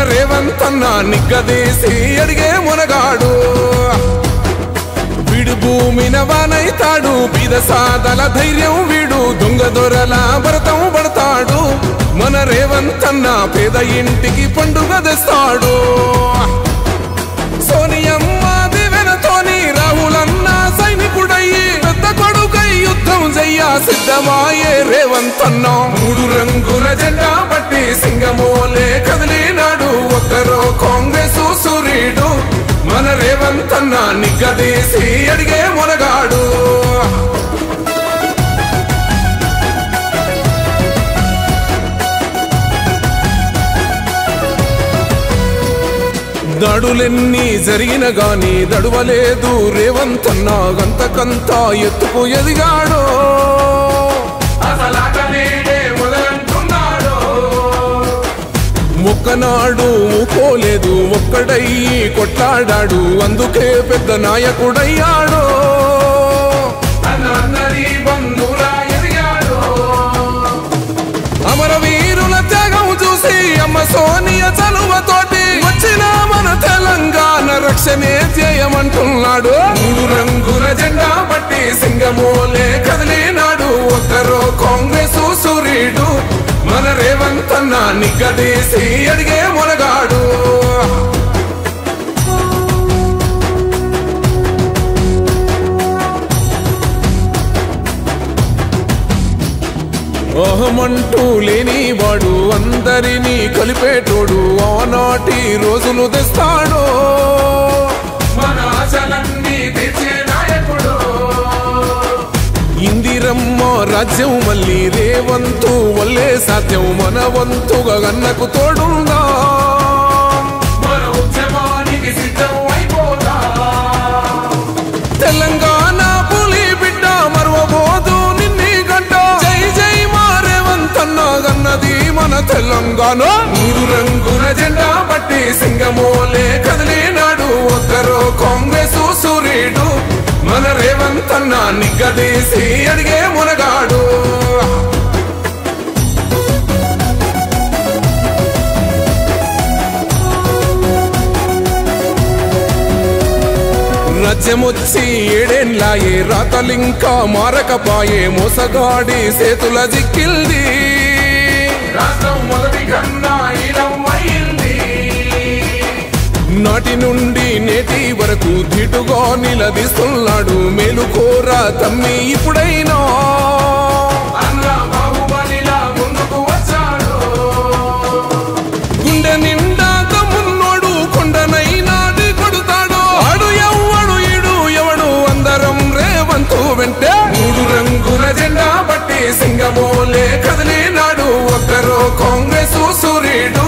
రేవంత్ అన్న నిగ్గదీసి అడిగే మునగాడు వీడు భూమిన వానైతాడు బీద సాదల ధైర్యం వీడు దొంగ దొరల భరతం పడతాడు మన రేవంత్ అన్న పేద ఇంటికి పండుగ తెస్తాడు సోనియమ్మ దివెనతోని రాహులన్న సైనికుడయ్యి పెద్ద కొడుకై యుద్ధం చెయ్య సిద్ధమాయే రేవంత్ అన్న మూడు రంగుల జెండా పట్టి సింగమోలే కదిలినాడు ఒక్కరో కాంగ్రెస్ సూర్యుడు మన రేవంత్ అన్న నిగ్గదీసి అడిగే మునగాడు దాడులెన్ని జరిగిన గాని దడువలేదు రేవంత్ అన్న గంతకంతా ఎత్తుకు ఎదిగాడు ఒక్కనాడు ఊకోలేదు ఒక్కడయ్యి కొట్లాడాడు అందుకే పెద్ద నాయకుడయ్యాడు అమరవీరుల త్యాగం చూసి అమ్మ సోనియ చలువతోటి వచ్చిన మన తెలంగాణ రక్షణే చేయమంటున్నాడు మూడు రంగుల జెండా పట్టి సింగమోలే కదిలినాడు ఒక్కరో కాంగ్రెస్ సూర్యుడు మన రేవంత్ అన్న నిగ్గదీసి అడిగే మునగాడు అహమంటూ లేనివాడు అందరినీ కలిపేటోడు ఆనాటి రోజులు తెస్తాడు మన ఆశలన్నీ తీర్చే నాయకుడు ఇందిరమ్మ రాజ్యం మళ్ళీ రేవంతు వల్లే సాధ్యం మన వంతుగా గన్నకు తోడుందా మన ఉద్యమానికి సిద్ధం అయిపోదా తెలంగాణ పులి బిడ్డ మరవబోదు నిన్ని గంట జై జై మా రేవంత్ అన్న గన్నది మన తెలంగాణ మూడు రంగుల జెండా పట్టి సింగమోలే కదిలినాడు ఒక్కరో కాంగ్రెస్ సూర్యుడు మన రేవంత్ అన్న నిగ్గదీసి అడిగే మునగాడు రాజ్యమొచ్చి ఏడేండ్లాయే రాతలింకా మారకపాయే మోసగాడి సేతుల జిక్కిల్ది రాష్ట్రం మొదటి కన్నా నాటి నుండి నేటి వరకు ధీటుగా నిలదీస్తున్నాడు మేలుకోర తమ్మి ఇప్పుడైనా ముందుకు వచ్చాడు గుండె నిండా తమ్మున్నోడు కొండనైనా కొడుతాడు ఆడు ఎవడు ఈడు ఎవడు అందరం రేవంతు వెంటే మూడు రంగుల జెండా పట్టి సింగమోలే కదిలినాడు ఒక్కరో కాంగ్రెస్ సూర్యుడు